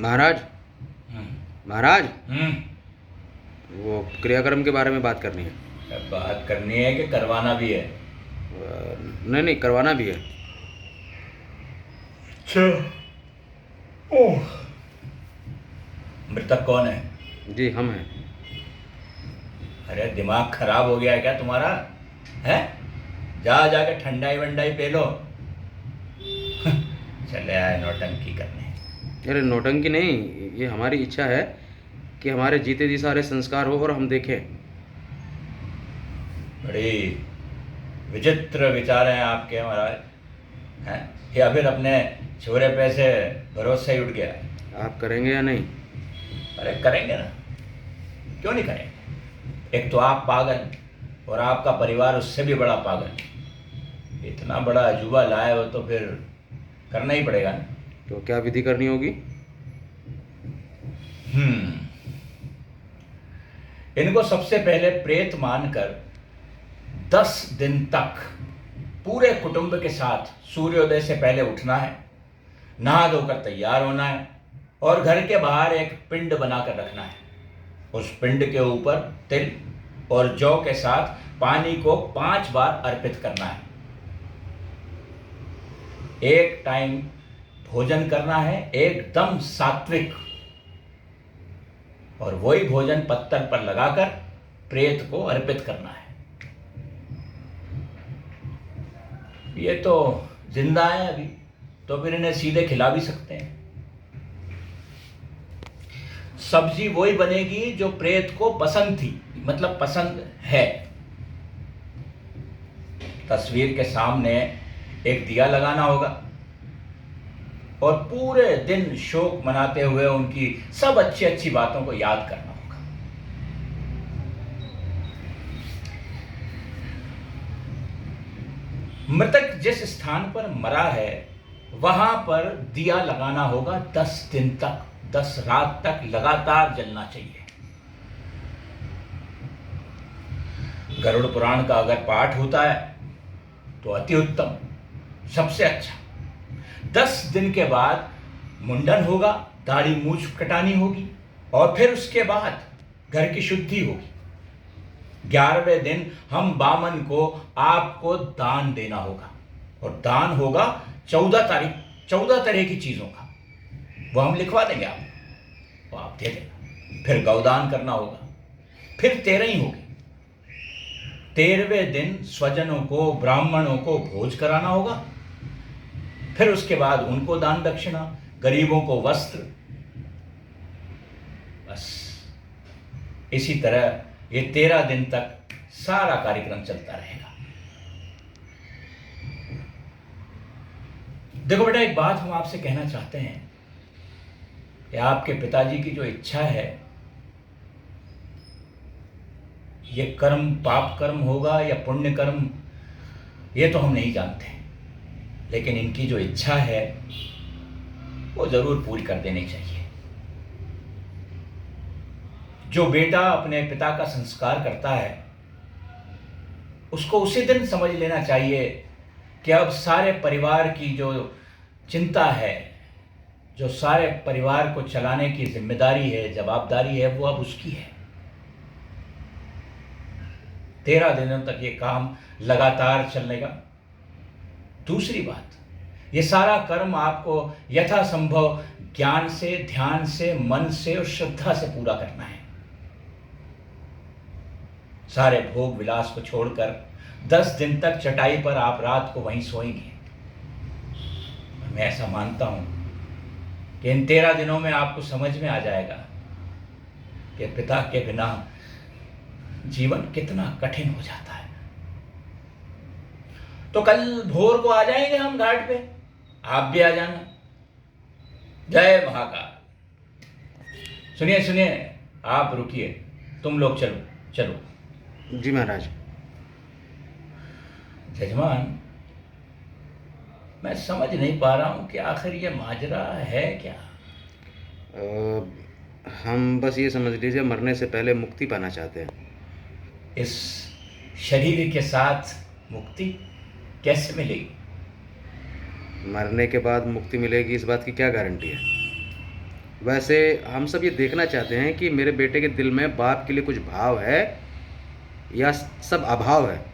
महाराज, महाराज, हम्म। वो क्रियाक्रम के बारे में बात करनी है। बात करनी है कि करवाना भी है? नहीं नहीं, करवाना भी है। अच्छा। ओह, मृतक कौन है? जी हम हैं। अरे दिमाग खराब हो गया है क्या तुम्हारा? है, जा जाके ठंडाई वंडाई पे लो। चले आए नौटंकी करने। अरे नौटंकी नहीं, ये हमारी इच्छा है कि हमारे जीते जी सारे संस्कार हो और हम देखें। बड़ी विचित्र विचार हैं आपके महाराज। हैं, या फिर अपने छोरे पे से भरोसा ही उठ गया? आप करेंगे या नहीं? अरे करेंगे ना, क्यों नहीं करेंगे। एक तो आप पागल और आपका परिवार उससे भी बड़ा पागल। इतना बड़ा अजूबा लाए हो तो फिर करना ही पड़ेगा ना। तो क्या विधि करनी होगी? इनको सबसे पहले प्रेत मानकर 10 दिन तक पूरे कुटुंब के साथ सूर्योदय से पहले उठना है, नहा धोकर तैयार होना है और घर के बाहर एक पिंड बनाकर रखना है। उस पिंड के ऊपर तिल और जौ के साथ पानी को 5 बार अर्पित करना है। एक टाइम भोजन करना है, एकदम सात्विक, और वही भोजन पत्थर पर लगाकर प्रेत को अर्पित करना है। ये तो जिंदा है अभी, तो फिर इन्हें सीधे खिला भी सकते हैं। सब्जी वही बनेगी जो प्रेत को पसंद थी, मतलब पसंद है। तस्वीर के सामने एक दिया लगाना होगा और पूरे दिन शोक मनाते हुए उनकी सब अच्छी अच्छी बातों को याद करना होगा। मृतक जिस स्थान पर मरा है वहां पर दिया लगाना होगा 10 दिन तक, 10 रात तक लगातार जलना चाहिए। गरुड़ पुराण का अगर पाठ होता है तो अति उत्तम, सबसे अच्छा। 10 दिन के बाद मुंडन होगा, दाढ़ी मूछ कटानी होगी और फिर उसके बाद घर की शुद्धि होगी। 11वें दिन हम बामन को आपको दान देना होगा और दान होगा 14 तरह की चीजों का। वो हम लिखवा देंगे आपको, वो आप दे देना। फिर गौदान करना होगा, फिर 13 ही होगी। 13वें दिन स्वजनों को, ब्राह्मणों को भोज कराना होगा। फिर उसके बाद उनको दान दक्षिणा, गरीबों को वस्त्र। बस इसी तरह ये 13 दिन तक सारा कार्यक्रम चलता रहेगा। देखो बेटा, एक बात हम आपसे कहना चाहते हैं कि आपके पिताजी की जो इच्छा है, ये कर्म पाप कर्म होगा या पुण्य कर्म, ये तो हम नहीं जानते, लेकिन इनकी जो इच्छा है वो जरूर पूरी कर देनी चाहिए। जो बेटा अपने पिता का संस्कार करता है उसको उसी दिन समझ लेना चाहिए कि अब सारे परिवार की जो चिंता है, जो सारे परिवार को चलाने की जिम्मेदारी है, जवाबदारी है, वो अब उसकी है। 13 दिनों तक ये काम लगातार चलेगा। दूसरी बात, ये सारा कर्म आपको यथासंभव ज्ञान से, ध्यान से, मन से और श्रद्धा से पूरा करना है। सारे भोग विलास को छोड़कर 10 दिन तक चटाई पर आप रात को वहीं सोएंगे। मैं ऐसा मानता हूं कि इन 13 दिनों में आपको समझ में आ जाएगा कि पिता के बिना जीवन कितना कठिन हो जाता है। तो कल भोर को आ जाएंगे हम घाट पे, आप भी आ जाना। जय महाकाल। सुनिए सुनिए, आप रुकिए, तुम लोग चलो चलो। जी महाराज। जजमान, मैं समझ नहीं पा रहा हूं कि आखिर ये माजरा है क्या। हम बस ये समझ लीजिए, मरने से पहले मुक्ति पाना चाहते हैं। इस शरीर के साथ मुक्ति कैसे मिलेगी? मरने के बाद मुक्ति मिलेगी, इस बात की क्या गारंटी है? वैसे हम सब ये देखना चाहते हैं कि मेरे बेटे के दिल में बाप के लिए कुछ भाव है या सब अभाव है।